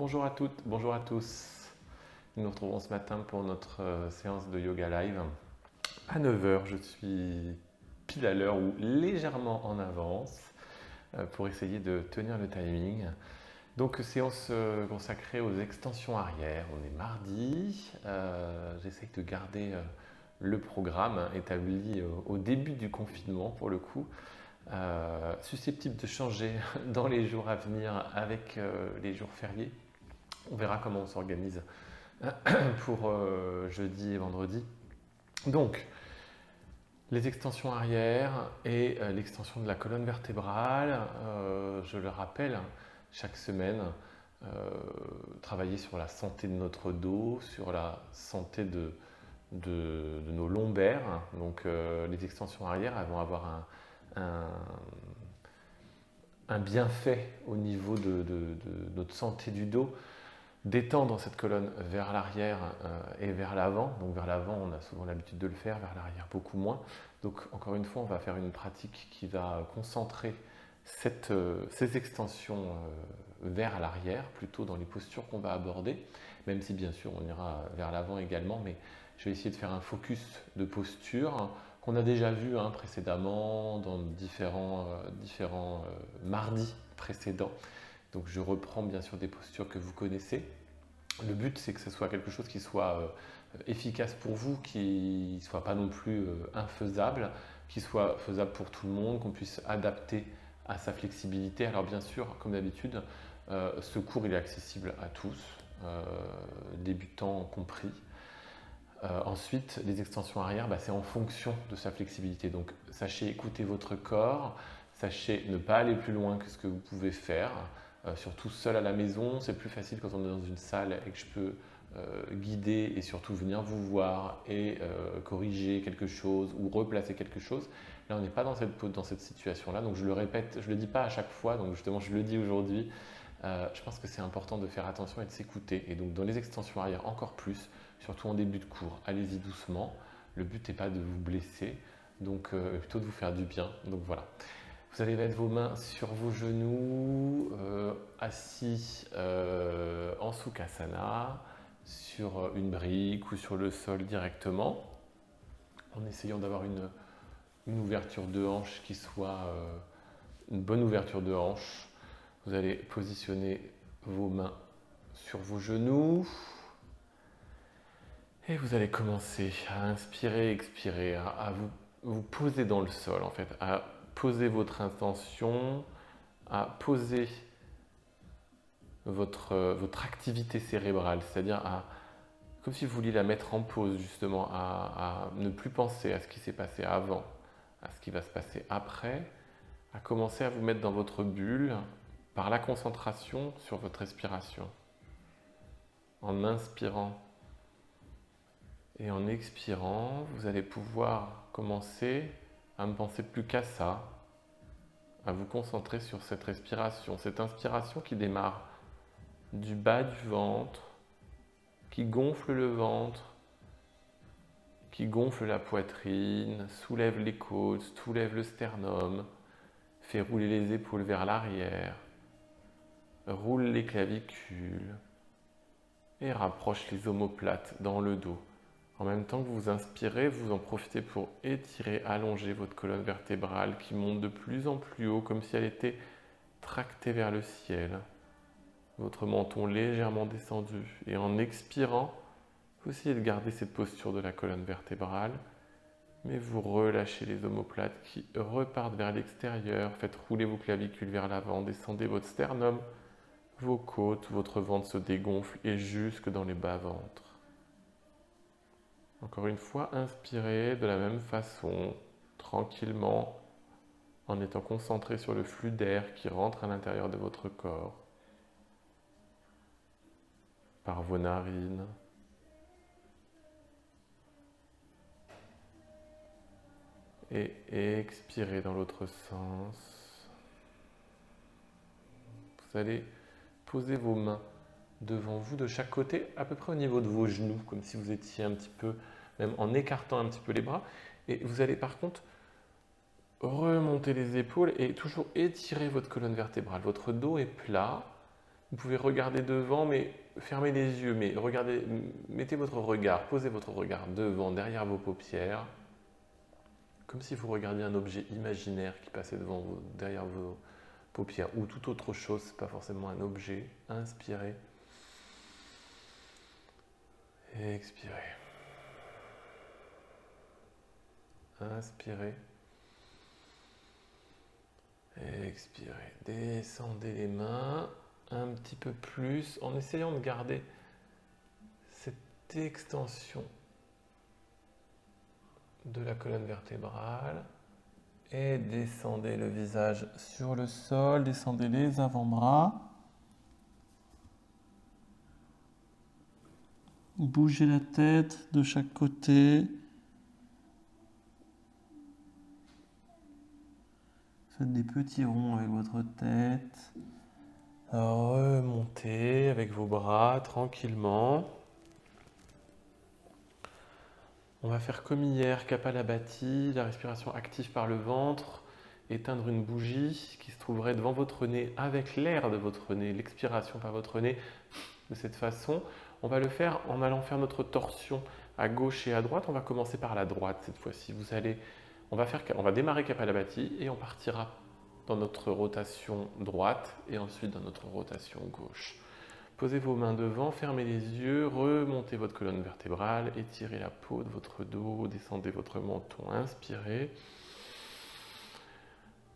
Bonjour à toutes, bonjour à tous. Nous nous retrouvons ce matin pour notre séance de yoga live. À 9 heures. Je suis pile à l'heure ou légèrement en avance pour essayer de tenir le timing. Donc séance consacrée aux extensions arrière. On est mardi. J'essaye de garder le programme établi au début du confinement pour le coup. Susceptible de changer dans les jours à venir avec les jours fériés. On verra comment on s'organise pour jeudi et vendredi. Donc, les extensions arrière et l'extension de la colonne vertébrale, je le rappelle, chaque semaine, travailler sur la santé de notre dos, sur la santé de nos lombaires. Donc, les extensions arrière, elles vont avoir un bienfait au niveau de notre santé du dos, d'étendre cette colonne vers l'arrière et vers l'avant. Donc vers l'avant, on a souvent l'habitude de le faire, vers l'arrière beaucoup moins. Donc encore une fois, on va faire une pratique qui va concentrer ces extensions vers l'arrière, plutôt dans les postures qu'on va aborder, même si bien sûr on ira vers l'avant également, mais je vais essayer de faire un focus de posture qu'on a déjà vu précédemment dans différents mardis précédents. Donc je reprends bien sûr des postures que vous connaissez. Le but c'est que ce soit quelque chose qui soit efficace pour vous, qui ne soit pas non plus infaisable, qui soit faisable pour tout le monde, qu'on puisse adapter à sa flexibilité. Alors bien sûr, comme d'habitude, ce cours il est accessible à tous, débutants compris. Ensuite, les extensions arrière, c'est en fonction de sa flexibilité. Donc, sachez écouter votre corps, sachez ne pas aller plus loin que ce que vous pouvez faire. Surtout seul à la maison, c'est plus facile quand on est dans une salle et que je peux guider et surtout venir vous voir et corriger quelque chose ou replacer quelque chose. Là, on n'est pas dans cette situation-là. Donc, je le répète, je ne le dis pas à chaque fois, donc justement, je le dis aujourd'hui. Je pense que c'est important de faire attention et de s'écouter. Et donc, dans les extensions arrière, encore plus, surtout en début de cours. Allez-y doucement. Le but n'est pas de vous blesser, donc plutôt de vous faire du bien. Donc voilà. Vous allez mettre vos mains sur vos genoux, assis en Sukhasana, sur une brique ou sur le sol directement, en essayant d'avoir une ouverture de hanche qui soit une bonne ouverture de hanche. Vous allez positionner vos mains sur vos genoux. Et vous allez commencer à inspirer, expirer, à vous poser dans le sol en fait, à poser votre intention, à poser votre activité cérébrale, c'est-à-dire comme si vous vouliez la mettre en pause justement, à ne plus penser à ce qui s'est passé avant, à ce qui va se passer après, à commencer à vous mettre dans votre bulle par la concentration sur votre respiration. En inspirant et en expirant, vous allez pouvoir commencer à ne penser plus qu'à ça, à vous concentrer sur cette respiration, cette inspiration qui démarre du bas du ventre, qui gonfle le ventre, qui gonfle la poitrine, soulève les côtes, soulève le sternum, fait rouler les épaules vers l'arrière, roule les clavicules et rapproche les omoplates dans le dos. En même temps que vous inspirez, vous en profitez pour étirer, allonger votre colonne vertébrale qui monte de plus en plus haut, comme si elle était tractée vers le ciel. Votre menton légèrement descendu. Et en expirant, vous essayez de garder cette posture de la colonne vertébrale, mais vous relâchez les omoplates qui repartent vers l'extérieur. Faites rouler vos clavicules vers l'avant, descendez votre sternum, vos côtes, votre ventre se dégonfle et jusque dans les bas-ventres. Encore une fois, inspirez de la même façon, tranquillement, en étant concentré sur le flux d'air qui rentre à l'intérieur de votre corps, par vos narines. Et expirez dans l'autre sens. Vous allez poser vos mains devant vous de chaque côté, à peu près au niveau de vos genoux, comme si vous étiez un petit peu, même en écartant un petit peu les bras. Et vous allez par contre remonter les épaules et toujours étirer votre colonne vertébrale. Votre dos est plat, Vous pouvez regarder devant, mais fermez les yeux, mais regardez, mettez votre regard, posez votre regard devant, derrière vos paupières, comme si vous regardiez un objet imaginaire qui passait devant vous, derrière vos paupières, ou toute autre chose, ce n'est pas forcément un objet. Inspirez. Et expirez. Inspirez. Et expirez. Descendez les mains un petit peu plus en essayant de garder cette extension de la colonne vertébrale. Et descendez le visage sur le sol, descendez les avant-bras. Bougez la tête de chaque côté. Faites des petits ronds avec votre tête. Remontez avec vos bras tranquillement. On va faire comme hier, Kapalabhati, la respiration active par le ventre, éteindre une bougie qui se trouverait devant votre nez avec l'air de votre nez, l'expiration par votre nez. De cette façon, on va le faire en allant faire notre torsion à gauche et à droite. On va commencer par la droite cette fois-ci. On va démarrer Kapalabhati et on partira dans notre rotation droite et ensuite dans notre rotation gauche. Posez vos mains devant, fermez les yeux, remontez votre colonne vertébrale, étirez la peau de votre dos, descendez votre menton, inspirez.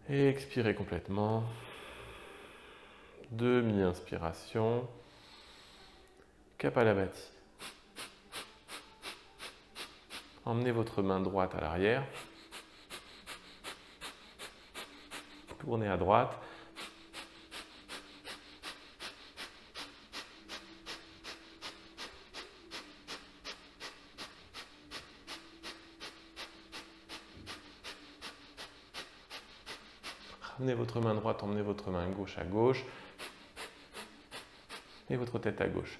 Et expirez complètement. Demi-inspiration. Kapalabhati. Emmenez votre main droite à l'arrière. Tournez à droite. Ramenez votre main droite, emmenez votre main gauche à gauche. Et votre tête à gauche.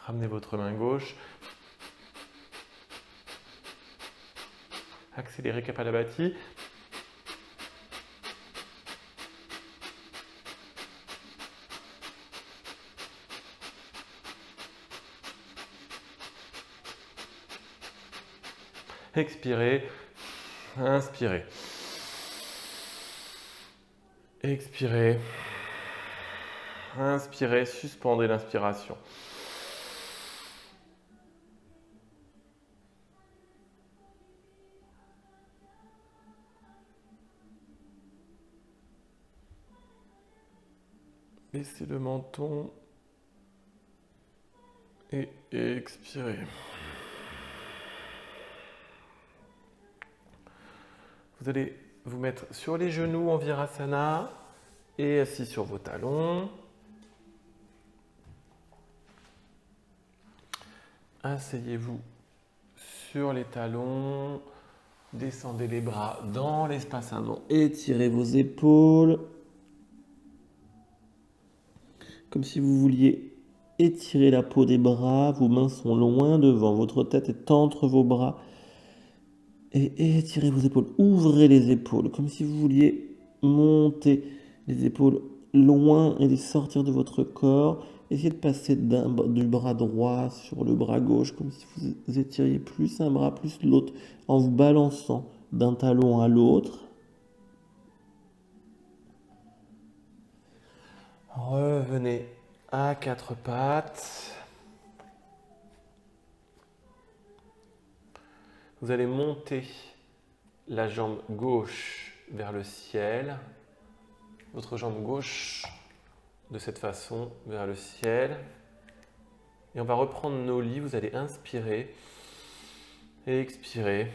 Ramenez votre main gauche. Accélérez Kapalabhati. Expirez. Inspirez. Expirez. Inspirez, suspendez l'inspiration. Baissez le menton et expirez. Vous allez vous mettre sur les genoux en Virasana et assis sur vos talons. Asseyez-vous sur les talons. Descendez les bras dans l'espace avant. Étirez vos épaules. Comme si vous vouliez étirer la peau des bras. Vos mains sont loin devant. Votre tête est entre vos bras. Et étirez vos épaules. Ouvrez les épaules. Comme si vous vouliez monter les épaules loin et les sortir de votre corps. Essayez de passer du bras droit sur le bras gauche. Comme si vous étiriez plus un bras, plus l'autre. En vous balançant d'un talon à l'autre. Revenez à quatre pattes. Vous allez monter la jambe gauche vers le ciel. Votre jambe gauche de cette façon vers le ciel. Et on va reprendre nos lits. Vous allez inspirer et expirer.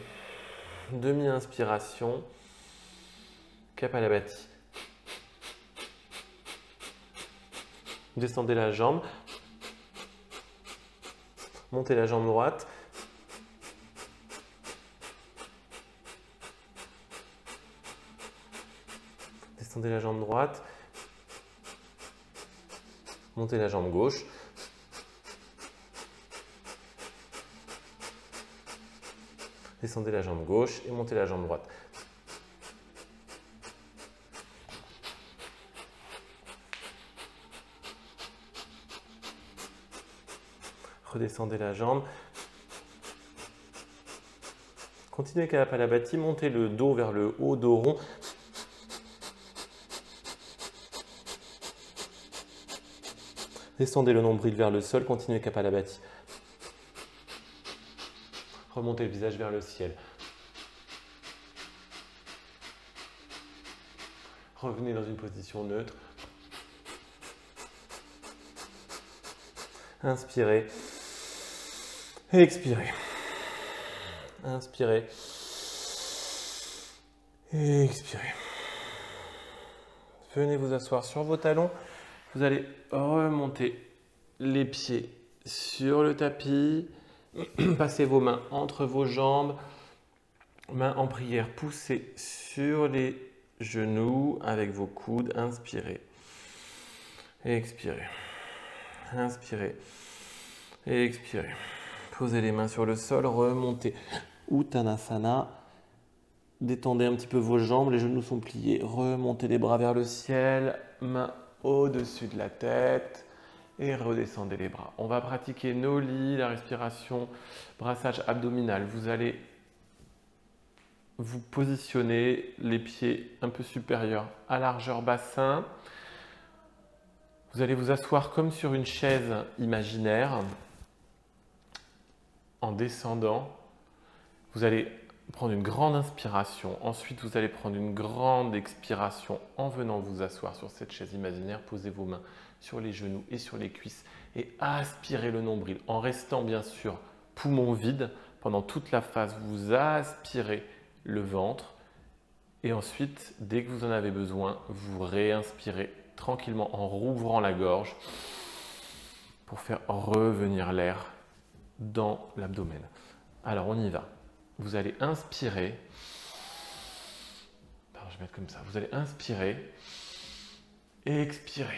Demi-inspiration. Kapalabhati. Descendez la jambe. Montez la jambe droite. Descendez la jambe droite. Montez la jambe gauche. Descendez la jambe gauche et montez la jambe droite. Redescendez la jambe. Continuez Kapalabhati, montez le dos vers le haut, dos rond. Descendez le nombril vers le sol, continuez Kapalabhati. Remontez le visage vers le ciel. Revenez dans une position neutre. Inspirez. Expirez. Inspirez. Expirez. Venez vous asseoir sur vos talons. Vous allez remonter les pieds sur le tapis. Passez vos mains entre vos jambes. Mains en prière, poussez sur les genoux avec vos coudes. Inspirez. Expirez. Inspirez. Expirez. Posez les mains sur le sol, remontez. Uttanasana. Détendez un petit peu vos jambes, les genoux sont pliés. Remontez les bras vers le ciel, mains au-dessus de la tête et redescendez les bras. On va pratiquer nos lits, la respiration, brassage abdominal. Vous allez vous positionner les pieds un peu supérieurs à largeur bassin. Vous allez vous asseoir comme sur une chaise imaginaire. En descendant, vous allez prendre une grande inspiration. Ensuite, vous allez prendre une grande expiration en venant vous asseoir sur cette chaise imaginaire. Posez vos mains sur les genoux et sur les cuisses et aspirez le nombril en restant bien sûr poumon vide. Pendant toute la phase, vous aspirez le ventre et ensuite, dès que vous en avez besoin, vous réinspirez tranquillement en rouvrant la gorge pour faire revenir l'air dans l'abdomen. Alors, on y va. Vous allez inspirer. Alors, je vais mettre comme ça. Vous allez inspirer et expirer.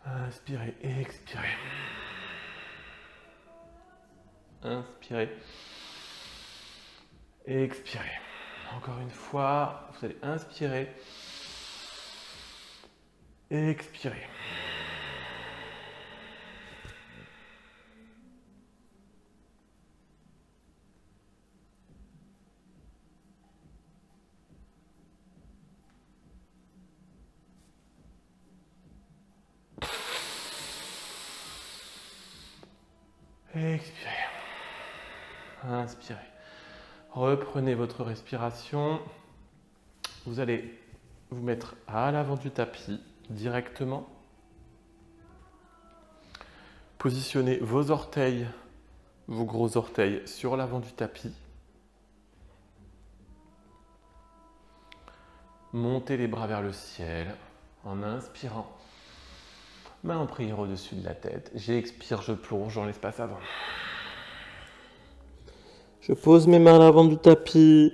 Inspirez et expirez. Inspirez et expirez. Encore une fois, vous allez inspirer et expirer. Expirez. Inspirez. Reprenez votre respiration. Vous allez vous mettre à l'avant du tapis directement. Positionnez vos orteils, vos gros orteils sur l'avant du tapis. Montez les bras vers le ciel en inspirant. Main en prière au-dessus de la tête. J'expire, je plonge dans l'espace avant. Je pose mes mains à l'avant du tapis.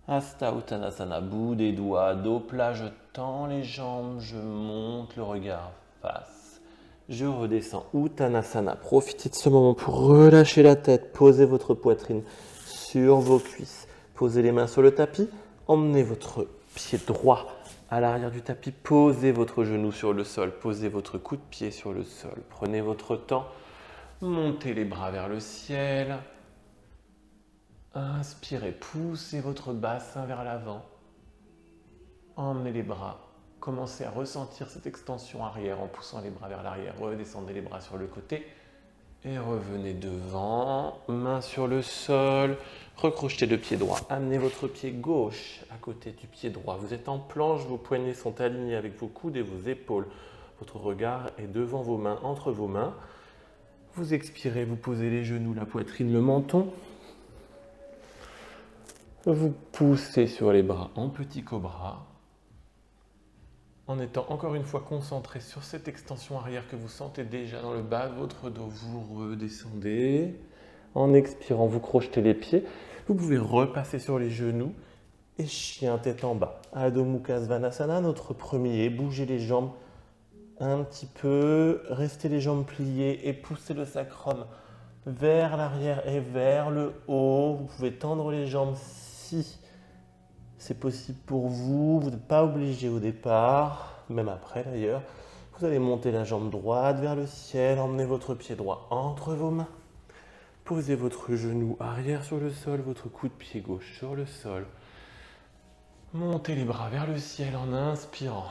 Hasta Uttanasana, bout des doigts, dos plat, je tends les jambes, je monte le regard face. Je redescends Uttanasana. Profitez de ce moment pour relâcher la tête. Posez votre poitrine sur vos cuisses. Posez les mains sur le tapis. Emmenez votre pied droit à l'arrière du tapis. Posez votre genou sur le sol. Posez votre coup de pied sur le sol. Prenez votre temps. Montez les bras vers le ciel. Inspirez, poussez votre bassin vers l'avant. Emmenez les bras. Commencez à ressentir cette extension arrière en poussant les bras vers l'arrière. Redescendez les bras sur le côté et revenez devant. Main sur le sol. Recrochetez le pied droit. Amenez votre pied gauche à côté du pied droit. Vous êtes en planche, vos poignets sont alignés avec vos coudes et vos épaules. Votre regard est devant vos mains, entre vos mains. Vous expirez, vous posez les genoux, la poitrine, le menton. Vous poussez sur les bras en petit cobra. en étant encore une fois concentré sur cette extension arrière que vous sentez déjà dans le bas de votre dos. Vous redescendez. En expirant, vous crochetez les pieds. Vous pouvez repasser sur les genoux et chien tête en bas. Adho Mukha Svanasana, notre premier. Bougez les jambes un petit peu. Restez les jambes pliées et poussez le sacrum vers l'arrière et vers le haut. Vous pouvez tendre les jambes si c'est possible pour vous. Vous n'êtes pas obligé au départ, même après d'ailleurs. Vous allez monter la jambe droite vers le ciel. Emmenez votre pied droit entre vos mains. Posez votre genou arrière sur le sol, votre coude pied gauche sur le sol. Montez les bras vers le ciel en inspirant.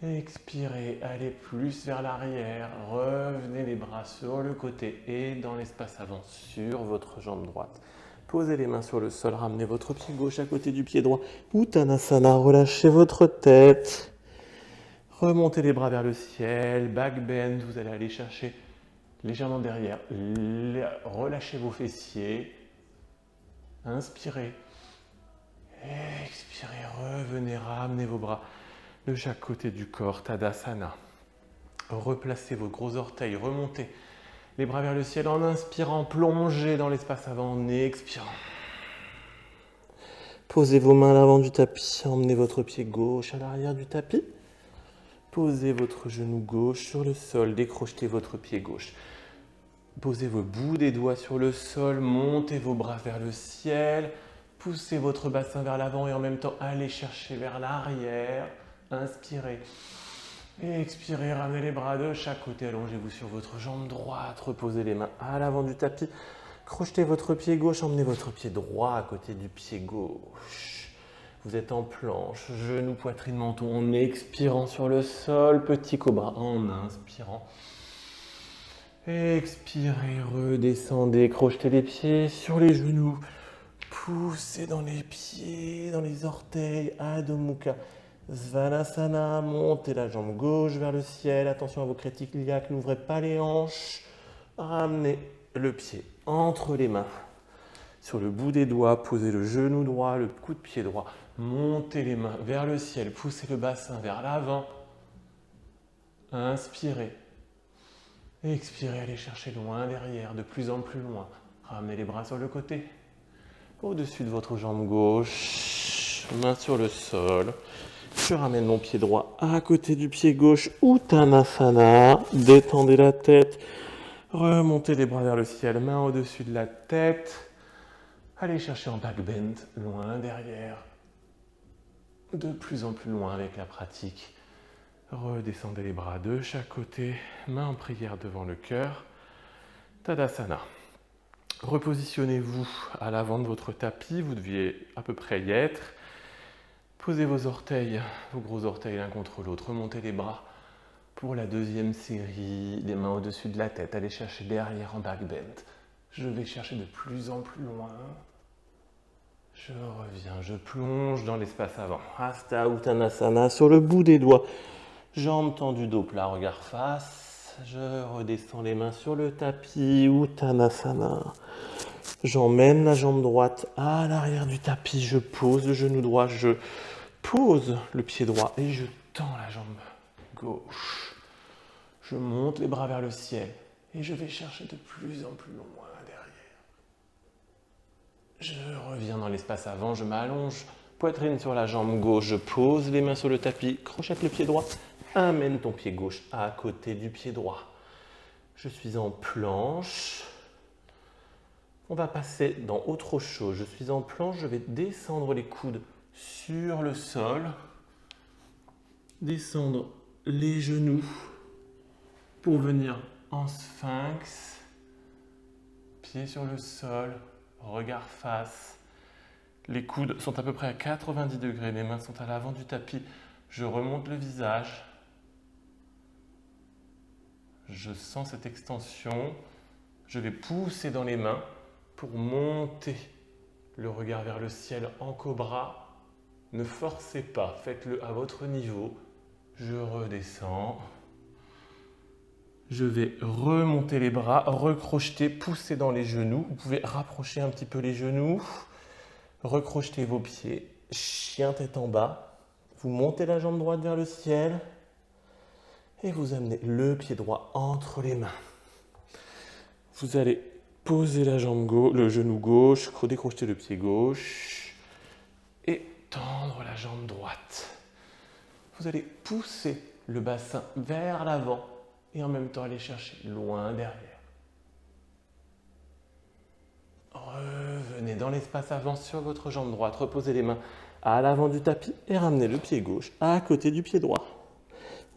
Expirez, allez plus vers l'arrière. Revenez les bras sur le côté et dans l'espace avant sur votre jambe droite. Posez les mains sur le sol, ramenez votre pied gauche à côté du pied droit. Uttanasana, relâchez votre tête. Remontez les bras vers le ciel, back bend, vous allez aller chercher légèrement derrière. Relâchez vos fessiers. Inspirez. Expirez, revenez, ramenez vos bras de chaque côté du corps, Tadasana. Replacez vos gros orteils, remontez les bras vers le ciel en inspirant, plongez dans l'espace avant en expirant. Posez vos mains à l'avant du tapis, emmenez votre pied gauche à l'arrière du tapis. Posez votre genou gauche sur le sol, décrochez votre pied gauche. Posez vos bouts des doigts sur le sol, montez vos bras vers le ciel, poussez votre bassin vers l'avant et en même temps allez chercher vers l'arrière. Inspirez. Et expirez, ramenez les bras de chaque côté, allongez-vous sur votre jambe droite, reposez les mains à l'avant du tapis, crochetez votre pied gauche, emmenez votre pied droit à côté du pied gauche. Vous êtes en planche, genoux, poitrine, menton, en expirant sur le sol, petit cobra en inspirant. Expirez, redescendez, crochetez les pieds sur les genoux, poussez dans les pieds, dans les orteils, Adho Mukha Svanasana, montez la jambe gauche vers le ciel, attention à vos crêtes iliaques, n'ouvrez pas les hanches, ramenez le pied entre les mains, sur le bout des doigts, posez le genou droit, le coude pied droit, montez les mains vers le ciel, poussez le bassin vers l'avant, inspirez, expirez, allez chercher loin derrière, de plus en plus loin, ramenez les bras sur le côté, au-dessus de votre jambe gauche, main sur le sol. Je ramène mon pied droit à côté du pied gauche, Uttanasana, détendez la tête, remontez les bras vers le ciel, main au-dessus de la tête, allez chercher en back bend, loin derrière, de plus en plus loin avec la pratique. Redescendez les bras de chaque côté, main en prière devant le cœur, Tadasana. Repositionnez-vous à l'avant de votre tapis, vous deviez à peu près y être. Posez vos orteils, vos gros orteils l'un contre l'autre. Remontez les bras pour la deuxième série. Les mains au-dessus de la tête. Allez chercher derrière en back bend. Je vais chercher de plus en plus loin. Je reviens, je plonge dans l'espace avant. Hasta Uttanasana sur le bout des doigts. Jambes tendues, dos plat, regard face. Je redescends les mains sur le tapis. Uttanasana. J'emmène la jambe droite à l'arrière du tapis. Je pose le genou droit. Je pose le pied droit et je tends la jambe gauche. Je monte les bras vers le ciel et je vais chercher de plus en plus loin derrière. Je reviens dans l'espace avant, je m'allonge, poitrine sur la jambe gauche, je pose les mains sur le tapis, crochette le pied droit, amène ton pied gauche à côté du pied droit. Je suis en planche. On va passer dans autre chose. Je suis en planche, je vais descendre les coudes sur le sol, descendre les genoux pour venir en sphinx, pied sur le sol, regard face. Les coudes sont à peu près à 90 degrés, mes mains sont à l'avant du tapis. Je remonte le visage. Je sens cette extension. Je vais pousser dans les mains pour monter le regard vers le ciel en cobra. Ne forcez pas, faites-le à votre niveau. Je redescends. Je vais remonter les bras, recrocheter, pousser dans les genoux. Vous pouvez rapprocher un petit peu les genoux. Recrochetez vos pieds chien tête en bas. Vous montez la jambe droite vers le ciel. Et vous amenez le pied droit entre les mains. Vous allez poser la jambe gauche, le genou gauche, décrocher le pied gauche et tendre la jambe droite. Vous allez pousser le bassin vers l'avant et en même temps aller chercher loin derrière. Revenez dans l'espace avant sur votre jambe droite, reposez les mains à l'avant du tapis et ramenez le pied gauche à côté du pied droit.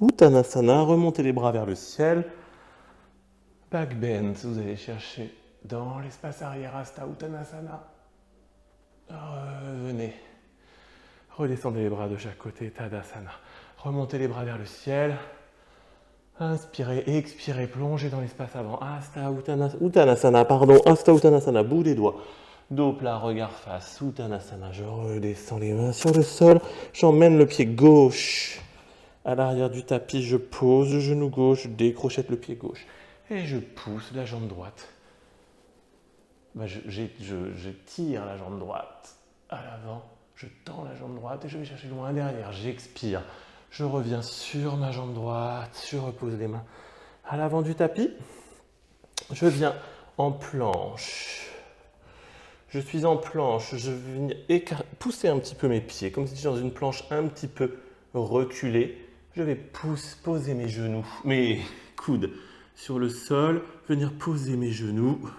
Uttanasana, remontez les bras vers le ciel. Back bend, vous allez chercher dans l'espace arrière, Hasta Uttanasana. Revenez. Redescendez les bras de chaque côté, Tadasana. Remontez les bras vers le ciel. Inspirez, expirez, plongez dans l'espace avant. Hasta Uttanasana, Hasta Uttanasana, bout des doigts. Dos plat, regard face, Uttanasana. Je redescends les mains sur le sol. J'emmène le pied gauche à l'arrière du tapis. Je pose le genou gauche, je décrochette le pied gauche. Et je pousse la jambe droite. Je tire la jambe droite à l'avant. Je tends la jambe droite et je vais chercher loin derrière. J'expire. Je reviens sur ma jambe droite. Je repose les mains à l'avant du tapis. Je viens en planche. Je suis en planche. Je vais venir pousser un petit peu mes pieds, comme si j'étais dans une planche un petit peu reculée. Je vais poser mes genoux, mes coudes sur le sol, venir poser mes genoux,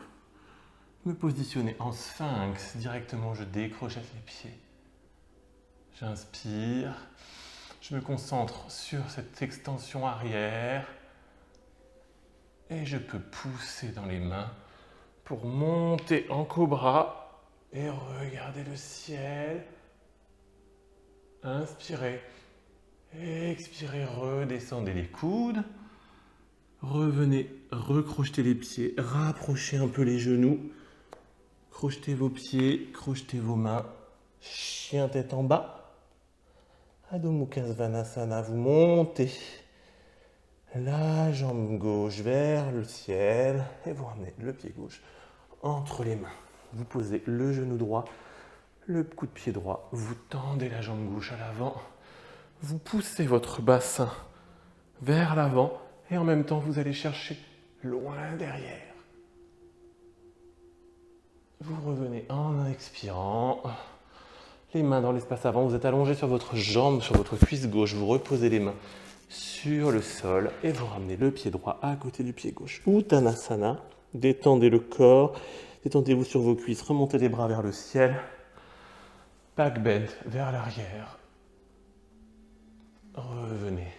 me positionner en sphinx. Directement, je décrochette les pieds. J'inspire. Je me concentre sur cette extension arrière. Et je peux pousser dans les mains pour monter en cobra et regarder le ciel. Inspirez. Expirez, redescendez les coudes. Revenez, recrochetez les pieds, rapprochez un peu les genoux. Crochetez vos pieds, crochetez vos mains. Chien tête en bas. Adho Mukha Svanasana, vous montez la jambe gauche vers le ciel et vous ramenez le pied gauche entre les mains. Vous posez le genou droit, le coup de pied droit, vous tendez la jambe gauche à l'avant, vous poussez votre bassin vers l'avant et en même temps vous allez chercher loin derrière. Vous revenez en expirant. Les mains dans l'espace avant, vous êtes allongé sur votre jambe, sur votre cuisse gauche, vous reposez les mains sur le sol et vous ramenez le pied droit à côté du pied gauche. Uttanasana, détendez le corps, détendez-vous sur vos cuisses, remontez les bras vers le ciel, back bend vers l'arrière. Revenez,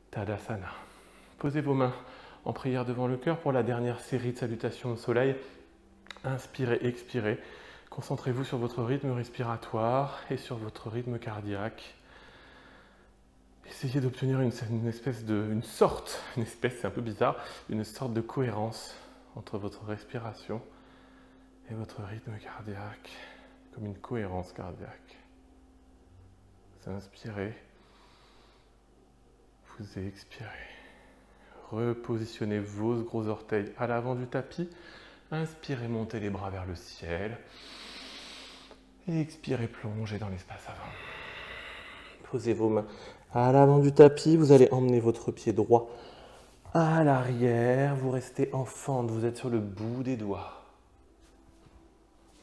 Tadasana. Posez vos mains en prière devant le cœur pour la dernière série de salutations au soleil. Inspirez, expirez. Concentrez-vous sur votre rythme respiratoire et sur votre rythme cardiaque. Essayez d'obtenir une sorte, c'est un peu bizarre, une sorte de cohérence entre votre respiration et votre rythme cardiaque, comme une cohérence cardiaque. Vous inspirez, vous expirez. Repositionnez vos gros orteils à l'avant du tapis. Inspirez, montez les bras vers le ciel. Et expirez, plongez dans l'espace avant. Posez vos mains à l'avant du tapis. Vous allez emmener votre pied droit à l'arrière. Vous restez en fente, vous êtes sur le bout des doigts.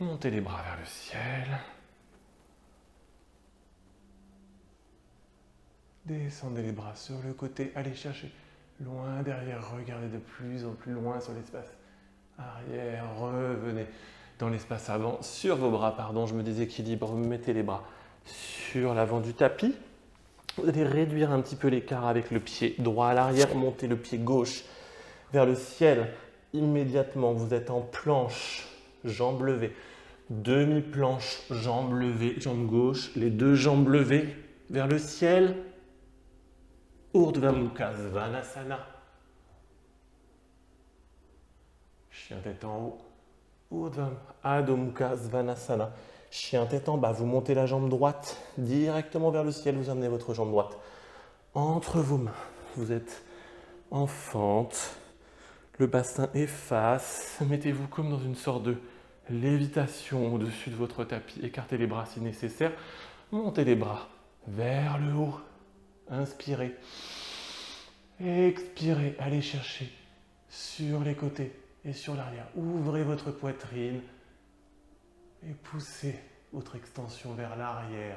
Montez les bras vers le ciel. Descendez les bras sur le côté. Allez chercher loin derrière. Regardez de plus en plus loin sur l'espace arrière. Revenez dans l'espace avant, sur vos bras, je me déséquilibre, mettez les bras sur l'avant du tapis. Vous allez réduire un petit peu l'écart avec le pied droit à l'arrière, montez le pied gauche vers le ciel. Immédiatement, vous êtes en planche, jambes levées, demi-planche, jambes levées, jambe gauche, les deux jambes levées vers le ciel. Urdhva Mukha Svanasana. Chien tête en haut. Adho Mukha Svanasana. Chien tête en bas, vous montez la jambe droite directement vers le ciel, vous amenez votre jambe droite entre vos mains. Vous êtes en fente, le bassin efface, mettez-vous comme dans une sorte de lévitation au-dessus de votre tapis. Écartez les bras si nécessaire. Montez les bras vers le haut. Inspirez. Expirez. Allez chercher sur les côtés et sur l'arrière. Ouvrez votre poitrine et poussez votre extension vers l'arrière.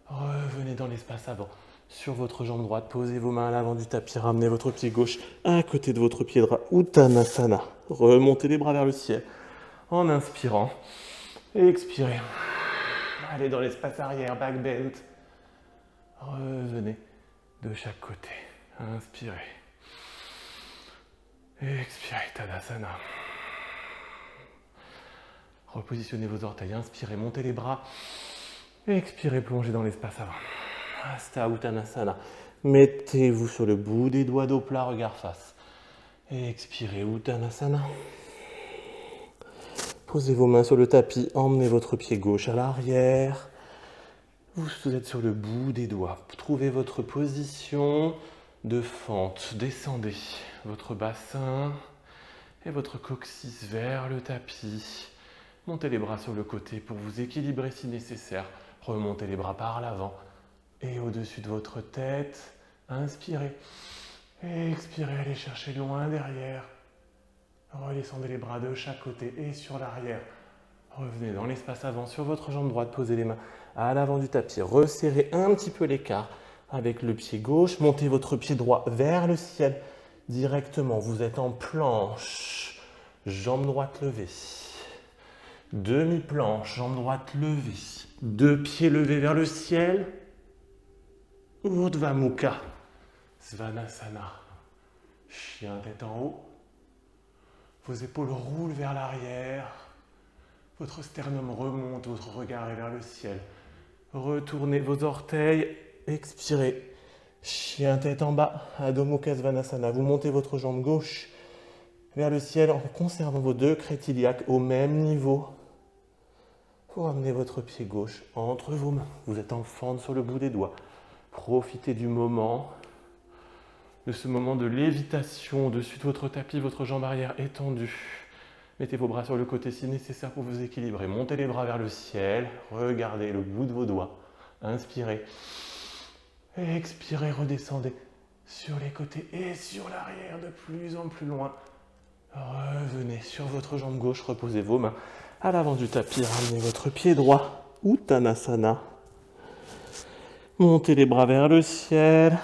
Revenez dans l'espace avant. Sur votre jambe droite, posez vos mains à l'avant du tapis. Ramenez votre pied gauche à côté de votre pied droit. Uttanasana. Remontez les bras vers le ciel en inspirant. Et expirez. Allez dans l'espace arrière, back bend. Revenez de chaque côté. Inspirez. Expirez, Tadasana. Repositionnez vos orteils. Inspirez, montez les bras. Expirez, plongez dans l'espace avant. Hasta Uttanasana. Mettez-vous sur le bout des doigts, dos plat, regard face. Expirez, Uttanasana. Posez vos mains sur le tapis, emmenez votre pied gauche à l'arrière. Vous êtes sur le bout des doigts. Trouvez votre position de fente. Descendez votre bassin et votre coccyx vers le tapis. Montez les bras sur le côté pour vous équilibrer si nécessaire. Remontez les bras par l'avant et au-dessus de votre tête. Inspirez. Expirez, allez chercher loin derrière. Redescendez les bras de chaque côté et sur l'arrière. Revenez dans l'espace avant sur votre jambe droite. Posez les mains à l'avant du tapis. Resserrez un petit peu l'écart avec le pied gauche. Montez votre pied droit vers le ciel directement. Vous êtes en planche. Jambe droite levée. Demi-planche, jambe droite levée. Deux pieds levés vers le ciel. Urdhva Mukha. Svanasana. Chien tête en haut. Vos épaules roulent vers l'arrière. Votre sternum remonte, votre regard est vers le ciel. Retournez vos orteils. Expirez. Chien tête en bas. Adho Mukha Svanasana. Vous montez votre jambe gauche vers le ciel en conservant vos deux crêtes iliaques au même niveau. Vous ramenez votre pied gauche entre vos mains. Vous êtes en fente sur le bout des doigts. Profitez du moment, de ce moment de lévitation au-dessus de votre tapis, votre jambe arrière étendue. Mettez vos bras sur le côté si nécessaire pour vous équilibrer. Montez les bras vers le ciel. Regardez le bout de vos doigts. Inspirez. Expirez, redescendez sur les côtés et sur l'arrière de plus en plus loin. Revenez sur votre jambe gauche, reposez vos mains à l'avant du tapis, ramenez votre pied droit, Uttanasana. Montez les bras vers le ciel.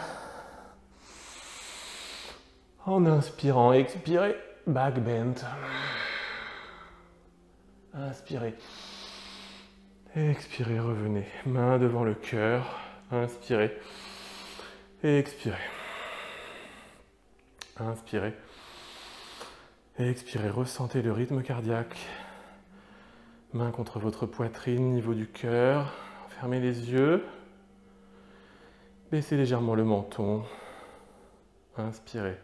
En inspirant, expirez, back bend. Inspirez. Expirez, revenez. Main devant le cœur. Inspirez. Expirez. Inspirez. Expirez, ressentez le rythme cardiaque. Main contre votre poitrine, niveau du cœur. Fermez les yeux. Baissez légèrement le menton. Inspirez.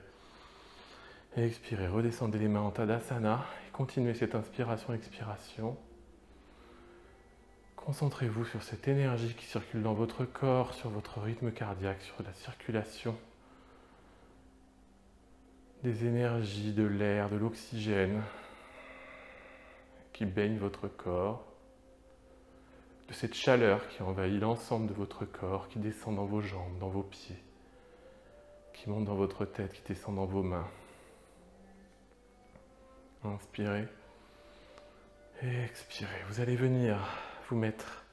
Expirez, redescendez les mains en Tadasana. Et continuez cette inspiration-expiration. Concentrez-vous sur cette énergie qui circule dans votre corps, sur votre rythme cardiaque, sur la circulation des énergies, de l'air, de l'oxygène qui baigne votre corps, de cette chaleur qui envahit l'ensemble de votre corps, qui descend dans vos jambes, dans vos pieds, qui monte dans votre tête, qui descend dans vos mains. Inspirez et expirez. Vous allez venir vous mettre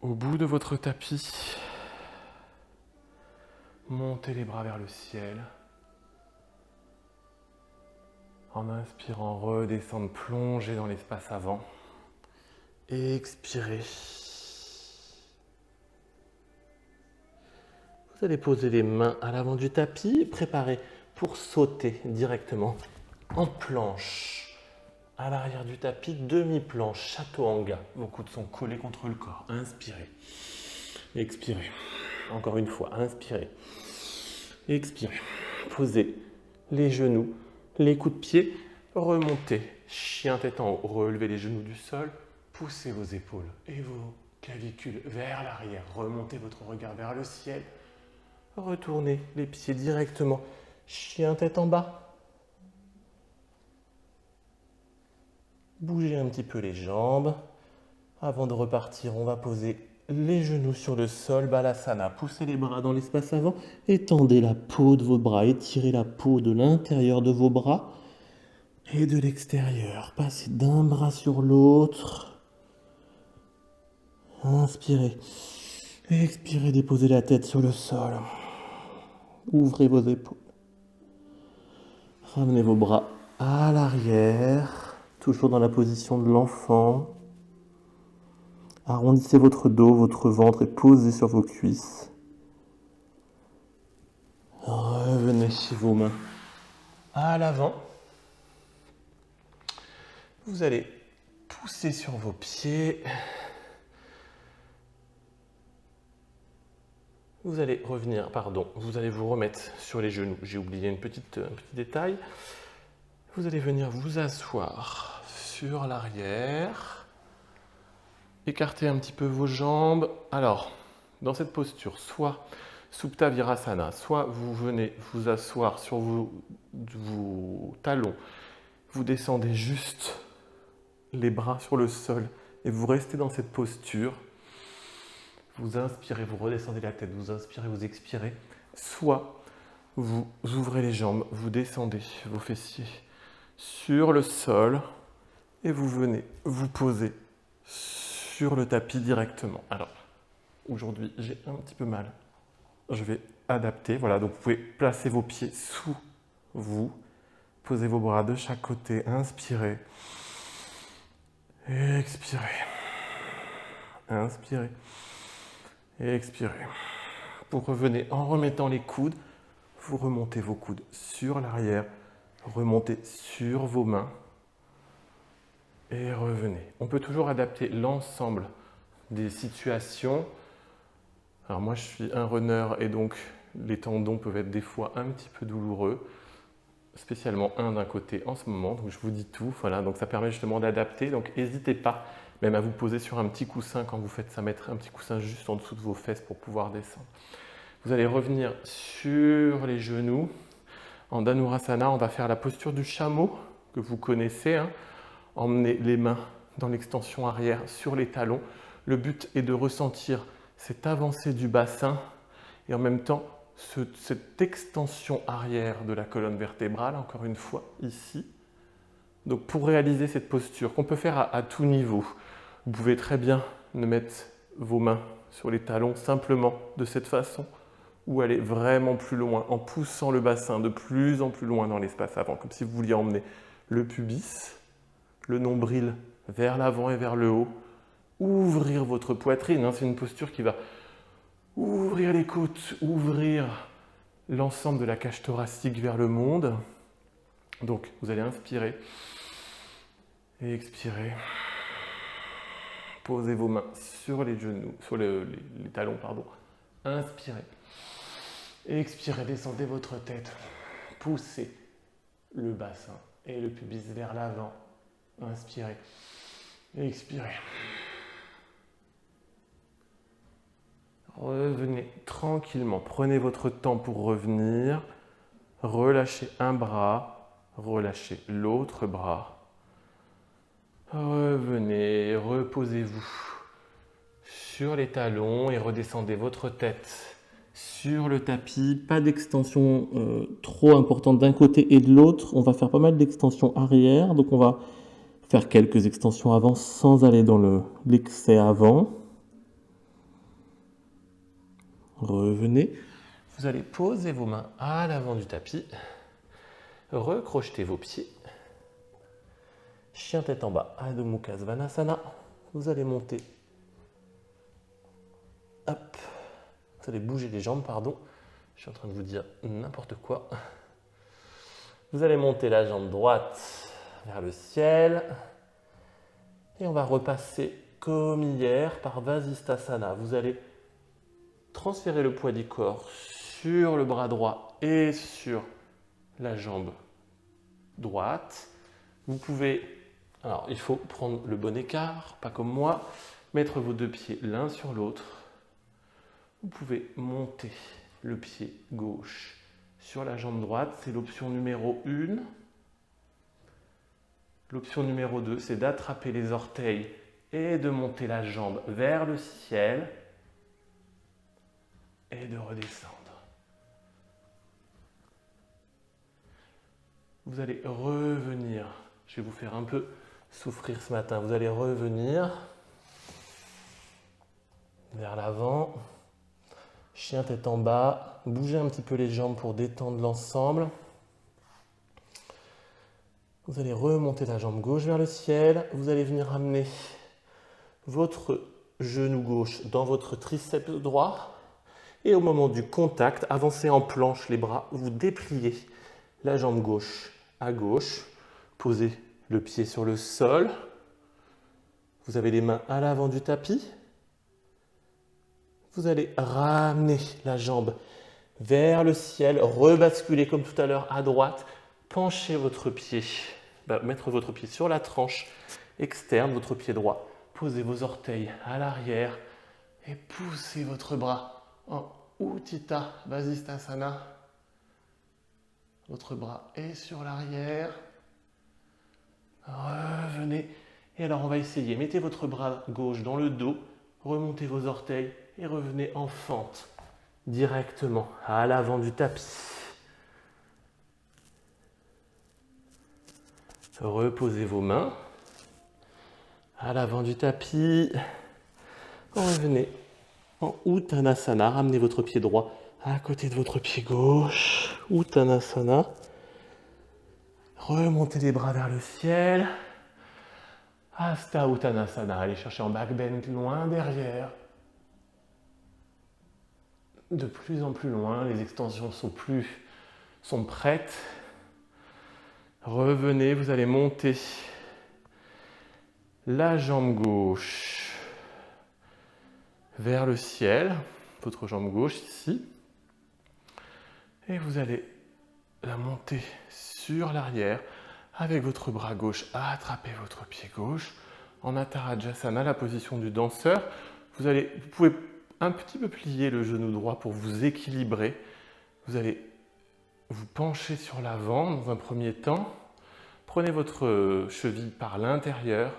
au bout de votre tapis. Montez les bras vers le ciel. En inspirant, redescendre, plonger dans l'espace avant. Expirez. Vous allez poser les mains à l'avant du tapis, préparez pour sauter directement en planche. À l'arrière du tapis, demi-planche, chaturanga. Vos coudes sont collés contre le corps. Inspirez. Expirez. Encore une fois, inspirez. Expirez. Posez les genoux, les coups de pied, remontez. Chien tête en haut, relevez les genoux du sol, poussez vos épaules et vos clavicules vers l'arrière. Remontez votre regard vers le ciel. Retournez les pieds directement. Chien tête en bas. Bougez un petit peu les jambes. Avant de repartir, on va poser les genoux sur le sol, Balasana. Poussez les bras dans l'espace avant. Étendez la peau de vos bras. Étirez la peau de l'intérieur de vos bras et de l'extérieur. Passez d'un bras sur l'autre. Inspirez. Expirez, déposez la tête sur le sol. Ouvrez vos épaules. Ramenez vos bras à l'arrière, toujours dans la position de l'enfant. Arrondissez votre dos, votre ventre et posez sur vos cuisses. Revenez chez vos mains à l'avant. Vous allez pousser sur vos pieds. Vous allez revenir, vous allez vous remettre sur les genoux. J'ai oublié un petit détail. Vous allez venir vous asseoir sur l'arrière. Écartez un petit peu vos jambes. Alors, dans cette posture, soit Supta Virasana, soit vous venez vous asseoir sur vos talons. Vous descendez juste les bras sur le sol et vous restez dans cette posture. Vous inspirez, vous redescendez la tête, vous inspirez, vous expirez. Soit vous ouvrez les jambes, vous descendez vos fessiers sur le sol et vous venez vous poser sur le tapis directement. Alors, aujourd'hui, j'ai un petit peu mal. Je vais adapter. Voilà, donc vous pouvez placer vos pieds sous vous. Posez vos bras de chaque côté. Inspirez. Expirez. Inspirez. Et expirez. Vous revenez en remettant les coudes. Vous remontez vos coudes sur l'arrière. Remontez sur vos mains. Et revenez. On peut toujours adapter l'ensemble des situations. Alors moi je suis un runner et donc les tendons peuvent être des fois un petit peu douloureux, spécialement un d'un côté en ce moment, donc je vous dis tout, voilà, donc ça permet justement d'adapter, donc n'hésitez pas même à vous poser sur un petit coussin quand vous faites ça, mettre un petit coussin juste en dessous de vos fesses pour pouvoir descendre. Vous allez revenir sur les genoux. En Dhanurasana, on va faire la posture du chameau que vous connaissez, hein. Emmenez les mains dans l'extension arrière sur les talons. Le but est de ressentir cette avancée du bassin et en même temps cette extension arrière de la colonne vertébrale, encore une fois, ici. Donc pour réaliser cette posture, qu'on peut faire à tout niveau, vous pouvez très bien ne mettre vos mains sur les talons simplement de cette façon ou aller vraiment plus loin en poussant le bassin de plus en plus loin dans l'espace avant, comme si vous vouliez emmener le pubis, le nombril vers l'avant et vers le haut. Ouvrir votre poitrine, hein, c'est une posture qui va ouvrir les côtes, ouvrir l'ensemble de la cage thoracique vers le monde. Donc vous allez inspirer et expirer. Posez vos mains sur les genoux, sur les talons, pardon. Inspirez. Expirez, descendez votre tête. Poussez le bassin et le pubis vers l'avant. Inspirez. Expirez. Revenez tranquillement. Prenez votre temps pour revenir. Relâchez un bras. Relâchez l'autre bras. Revenez. Reposez-vous sur les talons et redescendez votre tête sur le tapis. Pas d'extension trop importante d'un côté et de l'autre. On va faire pas mal d'extensions arrière. Donc on va faire quelques extensions avant sans aller dans l'excès avant. Revenez. Vous allez poser vos mains à l'avant du tapis. Recrochetez vos pieds. Chien tête en bas, Adho Mukha Svanasana. Vous allez monter. Hop. Vous allez bouger les jambes, pardon. Je suis en train de vous dire n'importe quoi. Vous allez monter la jambe droite vers le ciel. Et on va repasser comme hier par Vasisthasana. Vous allez transférer le poids du corps sur le bras droit et sur la jambe droite. Vous pouvez, alors il faut prendre le bon écart, pas comme moi, mettre vos deux pieds l'un sur l'autre. Vous pouvez monter le pied gauche sur la jambe droite, c'est l'option numéro 1. L'option numéro 2, c'est d'attraper les orteils et de monter la jambe vers le ciel et de redescendre. Vous allez revenir. Je vais vous faire un peu souffrir ce matin. Vous allez revenir vers l'avant. Chien tête en bas. Bougez un petit peu les jambes pour détendre l'ensemble. Vous allez remonter la jambe gauche vers le ciel. Vous allez venir amener votre genou gauche dans votre triceps droit. Et au moment du contact, avancez en planche les bras. Vous dépliez la jambe gauche à gauche. Posez le pied sur le sol. Vous avez les mains à l'avant du tapis. Vous allez ramener la jambe vers le ciel, rebasculer comme tout à l'heure à droite, penchez votre pied, mettre votre pied sur la tranche externe, votre pied droit, posez vos orteils à l'arrière et poussez votre bras en Utthita Vasisthasana. Votre bras est sur l'arrière. Revenez. Et alors on va essayer. Mettez votre bras gauche dans le dos, remontez vos orteils et revenez en fente directement à l'avant du tapis. Reposez vos mains à l'avant du tapis. Revenez en Uttanasana. Ramenez votre pied droit à côté de votre pied gauche. Uttanasana. Remontez les bras vers le ciel. Hasta Uttanasana. Allez chercher en back bend loin derrière. De plus en plus loin. Les extensions sont prêtes. Revenez, vous allez monter la jambe gauche vers le ciel, votre jambe gauche ici, et vous allez la monter sur l'arrière avec votre bras gauche, attrapez votre pied gauche en Attarajasana, la position du danseur. Vous pouvez un petit peu plier le genou droit pour vous équilibrer. Vous allez vous pencher sur l'avant dans un premier temps. Prenez votre cheville par l'intérieur,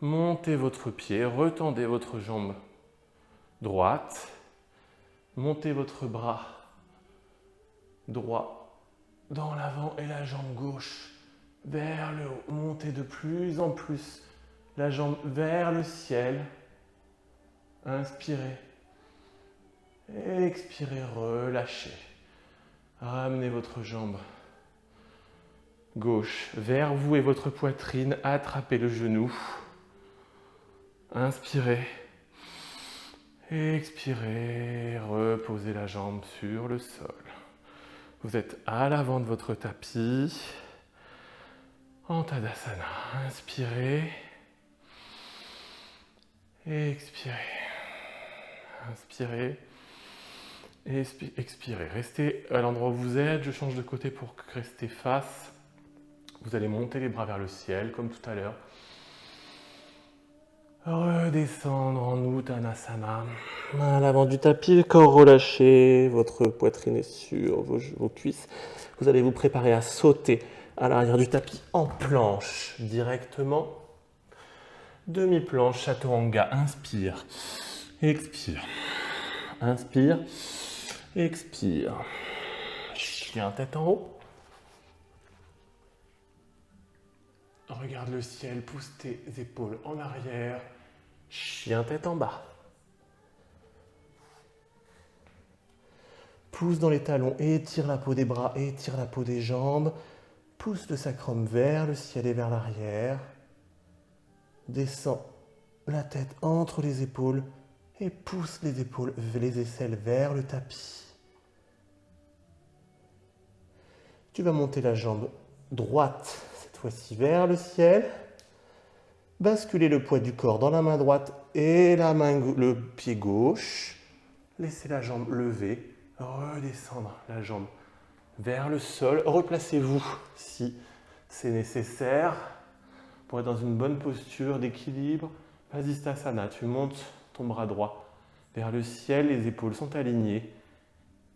montez votre pied, retendez votre jambe droite, montez votre bras droit dans l'avant et la jambe gauche vers le haut. Montez de plus en plus la jambe vers le ciel. Inspirez. Expirez, relâchez. Ramenez votre jambe gauche vers vous et votre poitrine. Attrapez le genou. Inspirez. Expirez. Reposez la jambe sur le sol. Vous êtes à l'avant de votre tapis. En Tadasana. Inspirez. Expirez. Inspirez. Et expirez. Restez à l'endroit où vous êtes. Je change de côté pour rester face. Vous allez monter les bras vers le ciel, comme tout à l'heure. Redescendre en Uttanasana. À l'avant du tapis, le corps relâché. Votre poitrine est sur vos cuisses. Vous allez vous préparer à sauter à l'arrière du tapis en planche directement. Demi-planche, Chaturanga. Inspire. Expire. Inspire. Expire. Chien tête en haut. Regarde le ciel, pousse tes épaules en arrière. Chien tête en bas. Pousse dans les talons, étire la peau des bras, étire la peau des jambes. Pousse le sacrum vers le ciel et vers l'arrière. Descends la tête entre les épaules et pousse les épaules, les aisselles vers le tapis. Tu vas monter la jambe droite, cette fois-ci vers le ciel. Basculer le poids du corps dans la main droite et le pied gauche. Laissez la jambe levée, redescendre la jambe vers le sol. Replacez-vous si c'est nécessaire pour être dans une bonne posture d'équilibre. Vasisthasana, tu montes ton bras droit vers le ciel, les épaules sont alignées,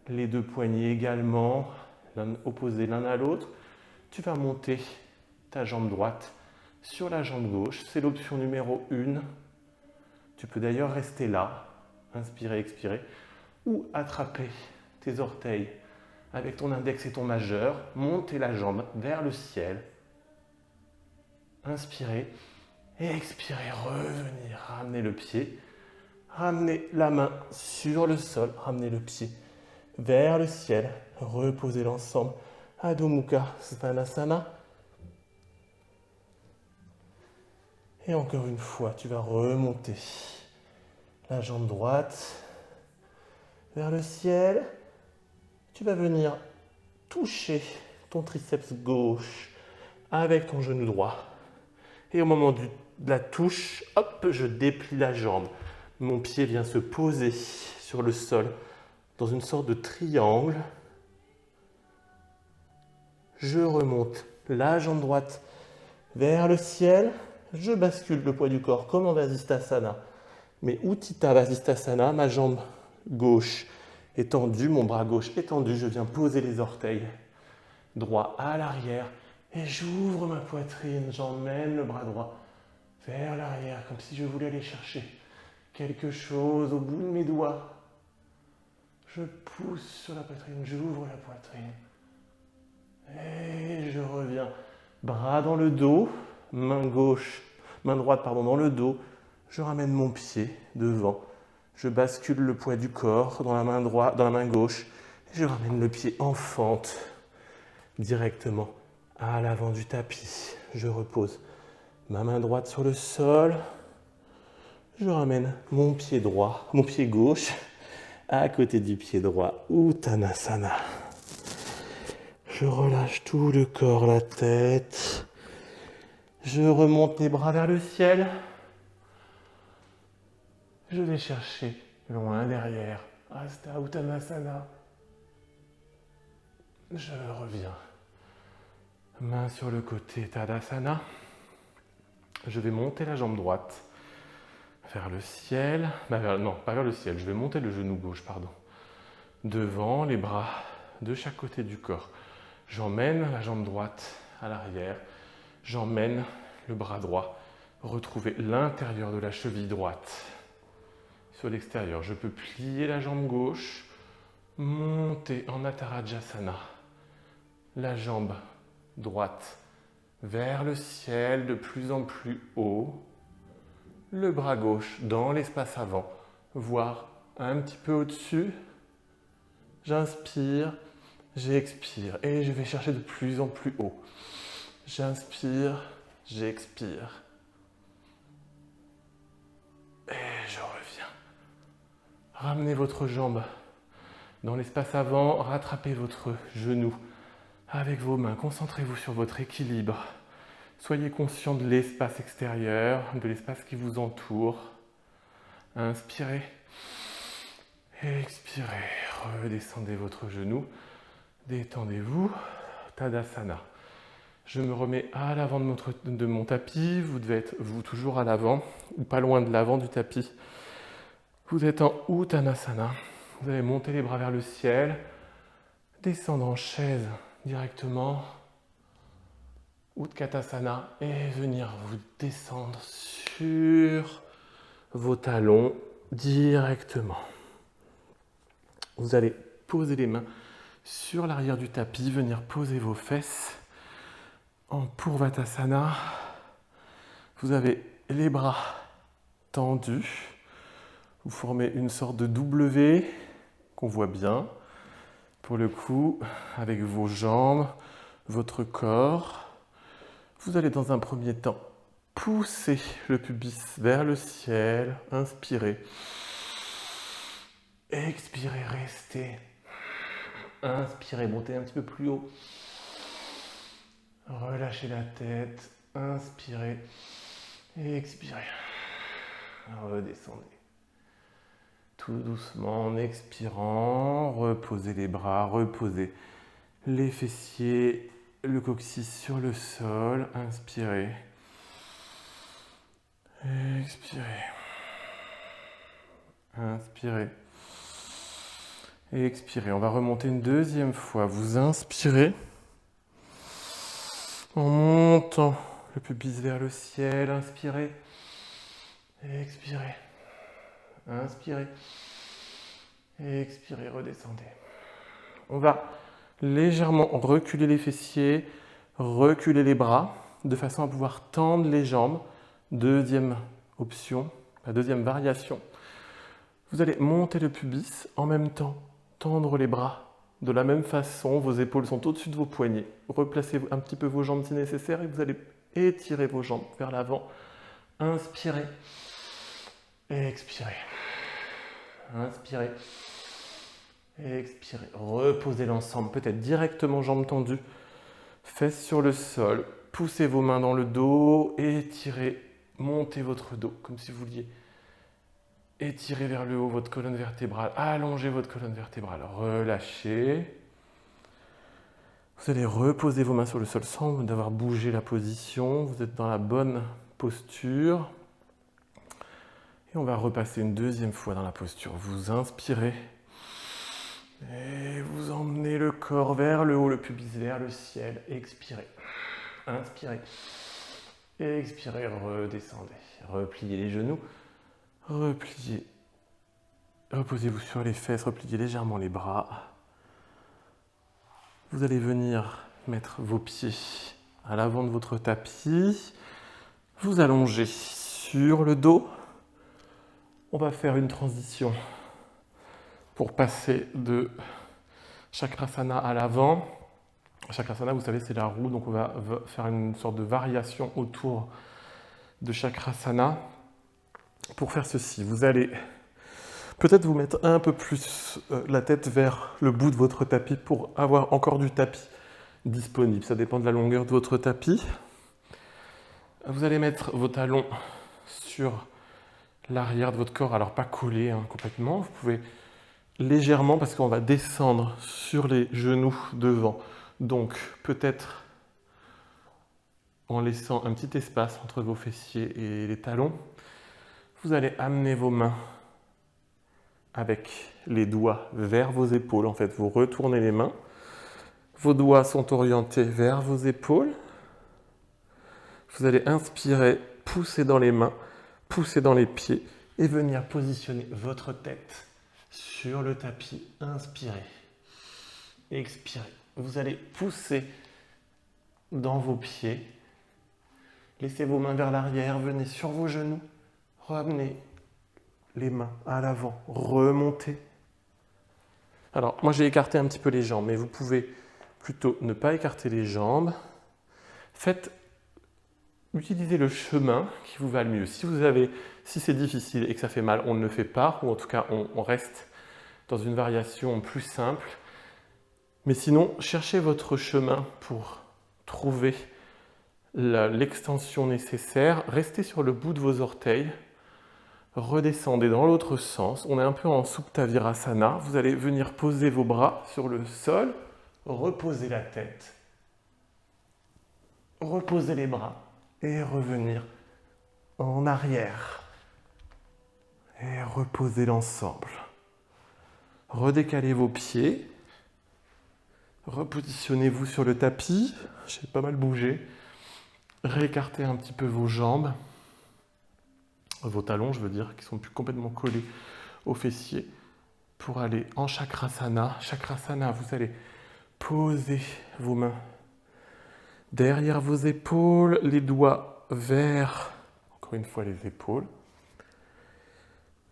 les deux poignets également, opposés l'un à l'autre. Tu vas monter ta jambe droite sur la jambe gauche. C'est l'option numéro 1. Tu peux d'ailleurs rester là, inspirer, expirer, ou attraper tes orteils avec ton index et ton majeur, monter la jambe vers le ciel, inspirer, et expirer, revenir, ramener le pied, ramener la main sur le sol, ramener le pied vers le ciel, reposer l'ensemble, Adho Mukha Svanasana. Et encore une fois, tu vas remonter la jambe droite vers le ciel. Tu vas venir toucher ton triceps gauche avec ton genou droit. Et au moment de la touche, hop, je déplie la jambe. Mon pied vient se poser sur le sol dans une sorte de triangle. Je remonte la jambe droite vers le ciel. Je bascule le poids du corps comme en Vasisthasana. Mais Utthita Vasisthasana, ma jambe gauche est tendue, mon bras gauche est tendu. Je viens poser les orteils droits à l'arrière et j'ouvre ma poitrine. J'emmène le bras droit vers l'arrière comme si je voulais aller chercher quelque chose au bout de mes doigts. Je pousse sur la poitrine, j'ouvre la poitrine. Et je reviens. Bras dans le dos, main droite dans le dos. Je ramène mon pied devant. Je bascule le poids du corps dans la main droite, dans la main gauche. Et je ramène le pied en fente directement à l'avant du tapis. Je repose ma main droite sur le sol. Je ramène mon pied droit, mon pied gauche à côté du pied droit, Uttanasana. Je relâche tout le corps, la tête. Je remonte les bras vers le ciel. Je vais chercher loin derrière, Hasta Uttanasana. Je reviens. Main sur le côté, Tadasana. Je vais monter la jambe droite vers le ciel. Non, pas vers le ciel. Je vais monter le genou gauche, pardon. Devant, les bras de chaque côté du corps. J'emmène la jambe droite à l'arrière. J'emmène le bras droit. Retrouver l'intérieur de la cheville droite. Sur l'extérieur, je peux plier la jambe gauche. Monter en Natarajasana. La jambe droite vers le ciel de plus en plus haut. Le bras gauche dans l'espace avant, voire un petit peu au-dessus. J'inspire, j'expire et je vais chercher de plus en plus haut. J'inspire, j'expire. Et je reviens. Ramenez votre jambe dans l'espace avant, rattrapez votre genou avec vos mains. Concentrez-vous sur votre équilibre. Soyez conscient de l'espace extérieur, de l'espace qui vous entoure. Inspirez. Expirez. Redescendez votre genou. Détendez-vous. Tadasana. Je me remets à l'avant de mon tapis. Vous devez être, vous, toujours à l'avant ou pas loin de l'avant du tapis. Vous êtes en Uttanasana. Vous allez monter les bras vers le ciel. Descendre en chaise directement. Utkatasana et venir vous descendre sur vos talons directement. Vous allez poser les mains sur l'arrière du tapis, venir poser vos fesses en Purvottanasana. Vous avez les bras tendus. Vous formez une sorte de W qu'on voit bien. Pour le coup, avec vos jambes, votre corps. Vous allez dans un premier temps pousser le pubis vers le ciel, inspirez, expirez, restez, inspirez, montez un petit peu plus haut, relâchez la tête, inspirez, expirez, redescendez. Tout doucement en expirant, reposez les bras, reposez les fessiers, le coccyx sur le sol, inspirez, expirez, inspirez, et expirez. On va remonter une deuxième fois. Vous inspirez en montant le pubis vers le ciel, inspirez. Expirez. Inspirez. Expirez, redescendez. On va légèrement reculer les fessiers, reculer les bras, de façon à pouvoir tendre les jambes. Deuxième option, la deuxième variation. Vous allez monter le pubis, en même temps tendre les bras. De la même façon, vos épaules sont au-dessus de vos poignets. Replacez un petit peu vos jambes si nécessaire et vous allez étirer vos jambes vers l'avant. Inspirez. Expirez. Inspirez. Expirez. Reposez l'ensemble, peut-être directement jambes tendues. Fesses sur le sol. Poussez vos mains dans le dos. Étirez. Montez votre dos comme si vous vouliez étirer vers le haut votre colonne vertébrale. Allongez votre colonne vertébrale. Relâchez. Vous allez reposer vos mains sur le sol sans d'avoir bougé la position. Vous êtes dans la bonne posture. Et on va repasser une deuxième fois dans la posture. Vous inspirez. Et vous emmenez le corps vers le haut, le pubis vers le ciel. Expirez. Inspirez. Expirez, redescendez. Repliez les genoux. Repliez. Reposez-vous sur les fesses, repliez légèrement les bras. Vous allez venir mettre vos pieds à l'avant de votre tapis. Vous allongez sur le dos. On va faire une transition pour passer de Chakrasana à l'avant. Chakrasana, vous savez, c'est la roue, donc on va faire une sorte de variation autour de Chakrasana. Pour faire ceci, vous allez peut-être vous mettre un peu plus la tête vers le bout de votre tapis pour avoir encore du tapis disponible. Ça dépend de la longueur de votre tapis. Vous allez mettre vos talons sur l'arrière de votre corps, alors pas collés complètement. Vous pouvez légèrement, parce qu'on va descendre sur les genoux devant. Donc peut-être en laissant un petit espace entre vos fessiers et les talons. Vous allez amener vos mains avec les doigts vers vos épaules. En fait, vous retournez les mains. Vos doigts sont orientés vers vos épaules. Vous allez inspirer, pousser dans les mains, pousser dans les pieds et venir positionner votre tête sur le tapis. Inspirez. Expirez. Vous allez pousser dans vos pieds. Laissez vos mains vers l'arrière. Venez sur vos genoux. Ramenez les mains à l'avant, remontez. Alors, moi j'ai écarté un petit peu les jambes, mais vous pouvez plutôt ne pas écarter les jambes. Utilisez le chemin qui vous va le mieux. Si c'est difficile et que ça fait mal, on ne le fait pas, ou en tout cas on reste dans une variation plus simple. Mais sinon, cherchez votre chemin pour trouver l'extension nécessaire. Restez sur le bout de vos orteils. Redescendez dans l'autre sens. On est un peu en Supta Virasana. Vous allez venir poser vos bras sur le sol. Reposez la tête. Reposez les bras. Et revenir en arrière. Et reposez l'ensemble. Redécalez vos pieds. Repositionnez-vous sur le tapis. J'ai pas mal bougé. Réécartez un petit peu vos jambes. Vos talons, je veux dire, qui sont plus complètement collés aux fessiers pour aller en Chakrasana. Chakrasana, vous allez poser vos mains derrière vos épaules, les doigts vers, encore une fois, les épaules.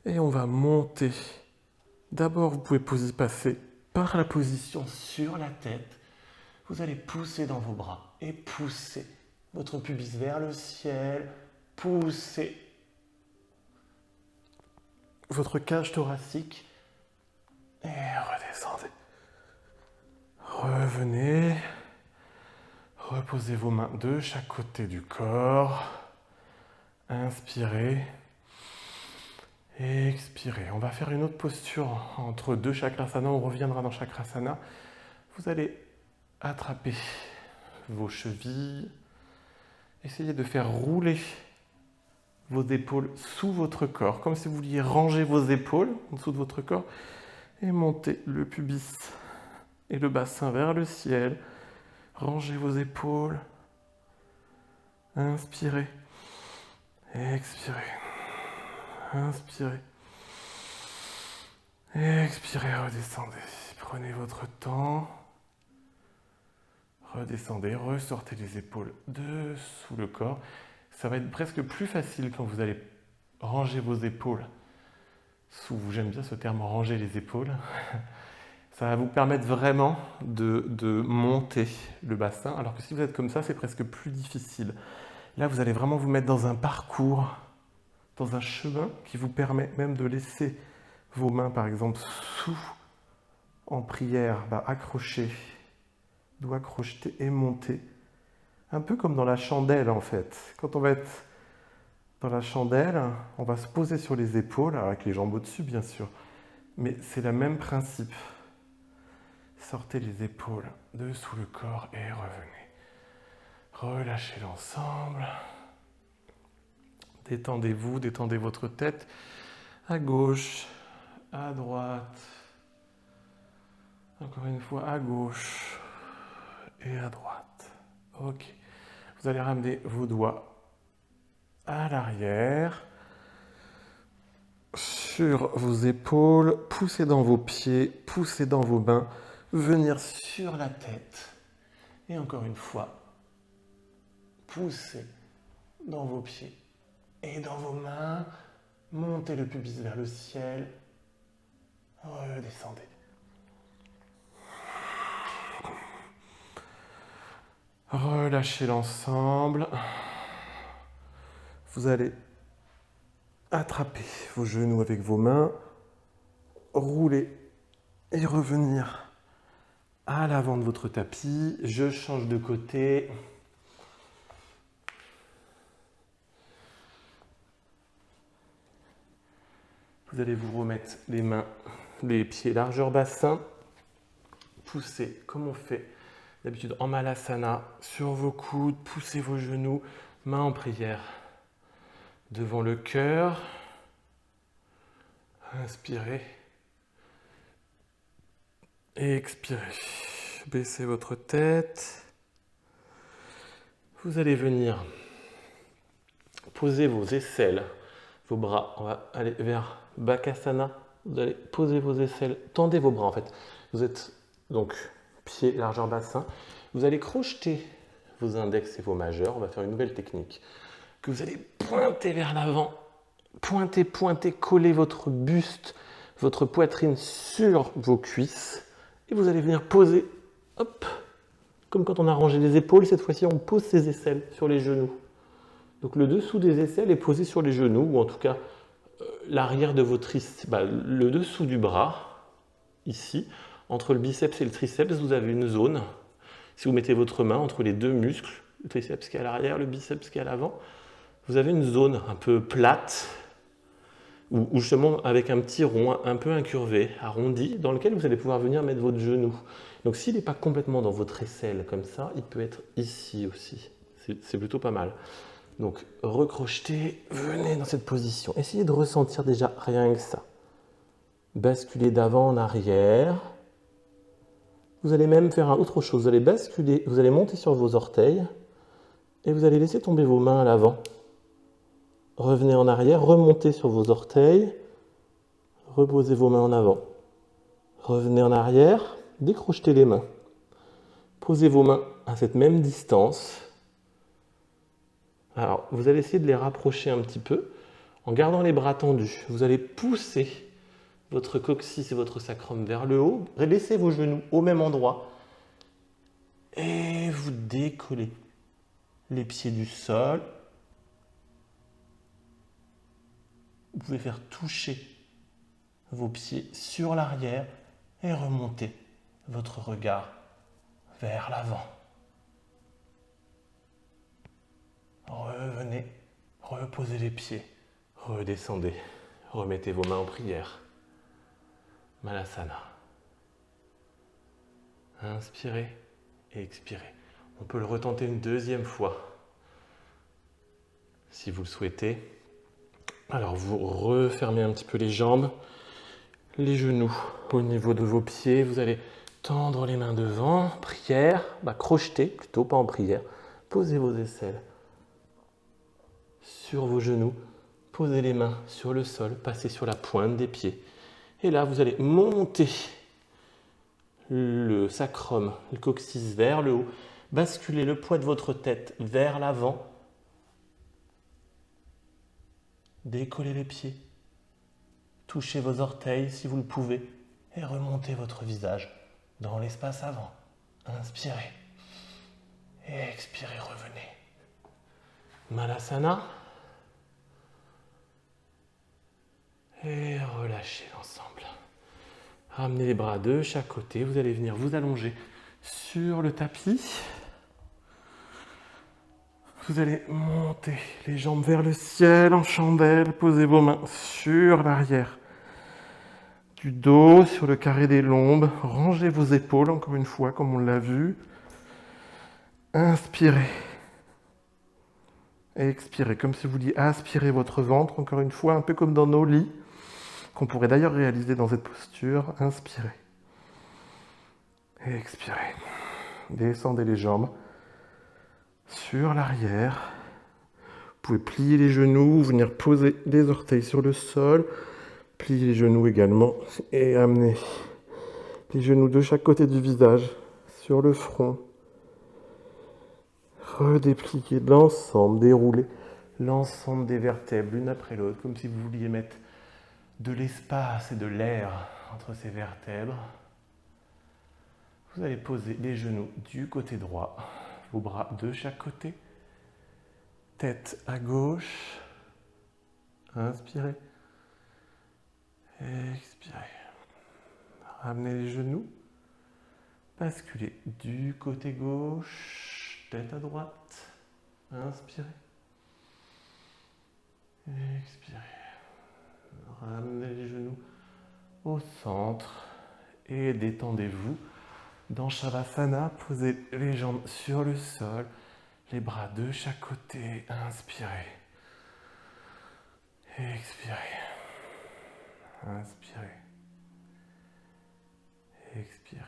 Et on va monter. D'abord, vous pouvez passer par la position sur la tête. Vous allez pousser dans vos bras et pousser votre pubis vers le ciel. Poussez votre cage thoracique et redescendez. Revenez. Reposez vos mains de chaque côté du corps. Inspirez. Expirez. On va faire une autre posture entre deux chakrasana. On reviendra dans chakrasana. Vous allez attraper vos chevilles. Essayez de faire rouler vos épaules sous votre corps, comme si vous vouliez ranger vos épaules en dessous de votre corps et monter le pubis et le bassin vers le ciel. Rangez vos épaules. Inspirez. Expirez. Inspirez. Expirez, redescendez. Prenez votre temps. Redescendez, ressortez les épaules dessous le corps. Ça va être presque plus facile quand vous allez ranger vos épaules. J'aime bien ce terme, ranger les épaules. Ça va vous permettre vraiment de monter le bassin, alors que si vous êtes comme ça, c'est presque plus difficile. Là, vous allez vraiment vous mettre dans un parcours, dans un chemin qui vous permet même de laisser vos mains, par exemple, en prière, accrochées, doigts crochetés et monter. Un peu comme dans la chandelle, en fait. Quand on va être dans la chandelle, on va se poser sur les épaules, avec les jambes au-dessus, bien sûr. Mais c'est le même principe. Sortez les épaules dessous le corps et revenez. Relâchez l'ensemble. Détendez-vous, détendez votre tête à gauche, à droite. Encore une fois, à gauche et à droite. Ok. Vous allez ramener vos doigts à l'arrière, sur vos épaules, poussez dans vos pieds, poussez dans vos mains, venir sur la tête. Et encore une fois, poussez dans vos pieds et dans vos mains, montez le pubis vers le ciel, redescendez. Relâchez l'ensemble. Vous allez attraper vos genoux avec vos mains, rouler et revenir à l'avant de votre tapis. Je change de côté. Vous allez vous remettre les mains, les pieds largeur bassin. Poussez comme on fait d'habitude en Malasana sur vos coudes. Poussez vos genoux, mains en prière devant le cœur. Inspirez. Et expirez. Baissez votre tête. Vous allez venir poser vos aisselles, vos bras. On va aller vers Bakasana. Vous allez poser vos aisselles. Tendez vos bras en fait. Vous êtes donc pieds largeur bassin. Vous allez crocheter vos index et vos majeurs. On va faire une nouvelle technique que vous allez pointer vers l'avant. Pointez, pointez, collez votre buste, votre poitrine sur vos cuisses. Et vous allez venir poser, hop, comme quand on a rangé les épaules, cette fois-ci on pose ses aisselles sur les genoux. Donc le dessous des aisselles est posé sur les genoux, ou en tout cas l'arrière de votre le dessous du bras, ici, entre le biceps et le triceps, vous avez une zone. Si vous mettez votre main entre les deux muscles, le triceps qui est à l'arrière, le biceps qui est à l'avant, vous avez une zone un peu plate, ou justement avec un petit rond un peu incurvé, arrondi, dans lequel vous allez pouvoir venir mettre votre genou. Donc s'il n'est pas complètement dans votre aisselle comme ça, il peut être ici aussi. C'est plutôt pas mal. Donc recrochetez, venez dans cette position. Essayez de ressentir déjà rien que ça. Basculez d'avant en arrière. Vous allez même faire autre chose. Vous allez basculer, vous allez monter sur vos orteils et vous allez laisser tomber vos mains à l'avant. Revenez en arrière, remontez sur vos orteils, reposez vos mains en avant. Revenez en arrière, décrochetez les mains. Posez vos mains à cette même distance. Alors, vous allez essayer de les rapprocher un petit peu en gardant les bras tendus. Vous allez pousser votre coccyx et votre sacrum vers le haut. Laissez vos genoux au même endroit. Et vous décollez les pieds du sol. Vous pouvez faire toucher vos pieds sur l'arrière et remonter votre regard vers l'avant. Revenez, reposez les pieds, redescendez, remettez vos mains en prière. Malasana. Inspirez et expirez. On peut le retenter une deuxième fois si vous le souhaitez. Alors vous refermez un petit peu les jambes, les genoux au niveau de vos pieds. Vous allez tendre les mains devant, prière, crocheter plutôt, pas en prière. Posez vos aisselles sur vos genoux. Posez les mains sur le sol, passez sur la pointe des pieds. Et là, vous allez monter le sacrum, le coccyx vers le haut. Basculez le poids de votre tête vers l'avant. Décollez les pieds. Touchez vos orteils si vous le pouvez. Et remontez votre visage dans l'espace avant. Inspirez. Et expirez, revenez. Malasana. Et relâchez l'ensemble. Ramenez les bras de chaque côté. Vous allez venir vous allonger sur le tapis. Vous allez monter les jambes vers le ciel en chandelle. Posez vos mains sur l'arrière du dos, sur le carré des lombes. Rangez vos épaules, encore une fois, comme on l'a vu. Inspirez. Et expirez, comme si vous vouliez aspirer votre ventre, encore une fois, un peu comme dans nos lits, qu'on pourrait d'ailleurs réaliser dans cette posture. Inspirez. Et expirez. Descendez les jambes sur l'arrière. Vous pouvez plier les genoux, venir poser les orteils sur le sol. Pliez les genoux également et amenez les genoux de chaque côté du visage sur le front. Redépliez l'ensemble, déroulez l'ensemble des vertèbres l'une après l'autre, comme si vous vouliez mettre de l'espace et de l'air entre ces vertèbres. Vous allez poser les genoux du côté droit, vos bras de chaque côté, tête à gauche. Inspirez. Expirez. Ramenez les genoux. Basculez du côté gauche, tête à droite. Inspirez. Expirez. Ramenez les genoux au centre et détendez-vous. Dans Shavasana, posez les jambes sur le sol, les bras de chaque côté. Inspirez. Expirez. Inspirez. Expirez.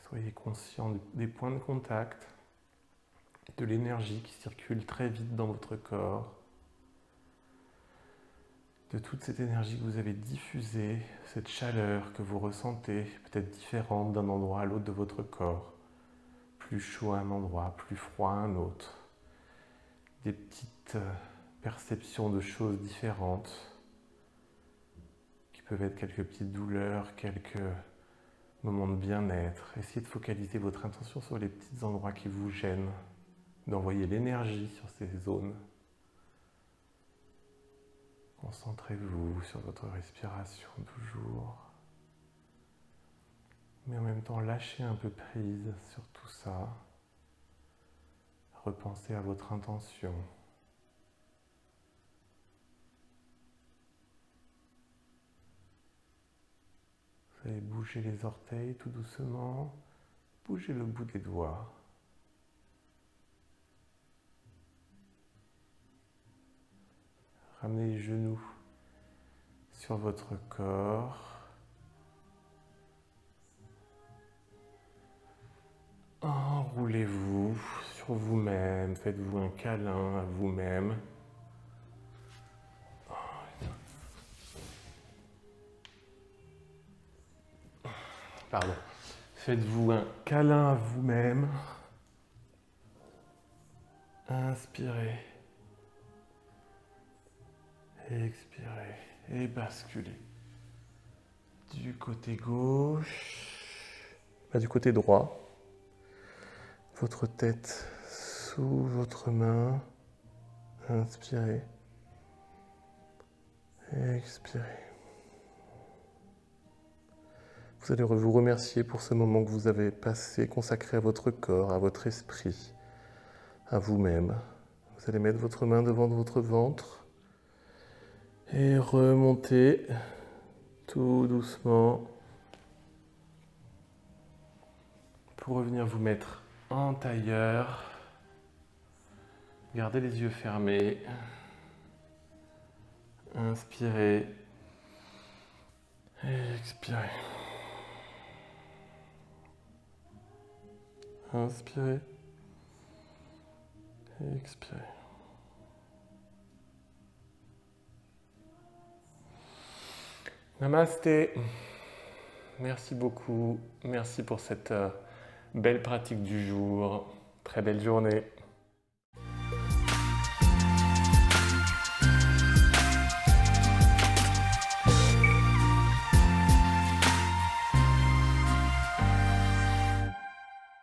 Soyez conscient des points de contact, de l'énergie qui circule très vite dans votre corps, de toute cette énergie que vous avez diffusée, cette chaleur que vous ressentez, peut-être différente d'un endroit à l'autre de votre corps, plus chaud à un endroit, plus froid à un autre, des petites perceptions de choses différentes, qui peuvent être quelques petites douleurs, quelques moments de bien-être. Essayez de focaliser votre attention sur les petits endroits qui vous gênent, d'envoyer l'énergie sur ces zones. Concentrez-vous sur votre respiration toujours. Mais en même temps, lâchez un peu prise sur tout ça. Repensez à votre intention. Vous allez bouger les orteils tout doucement. Bougez le bout des doigts. Ramenez les genoux sur votre corps. Enroulez-vous sur vous-même. Faites-vous un câlin à vous-même. Pardon. Faites-vous un câlin à vous-même. Inspirez. Expirez. Et basculez. Du côté gauche. Du côté droit. Votre tête sous votre main. Inspirez. Expirez. Vous allez vous remercier pour ce moment que vous avez passé, consacré à votre corps, à votre esprit, à vous-même. Vous allez mettre votre main devant votre ventre et remonter tout doucement pour revenir vous mettre en tailleur. Gardez les yeux fermés. Inspirez. Et expirez. Inspirez. Et expirez. Namasté. Merci beaucoup. Merci pour cette belle pratique du jour. Très belle journée.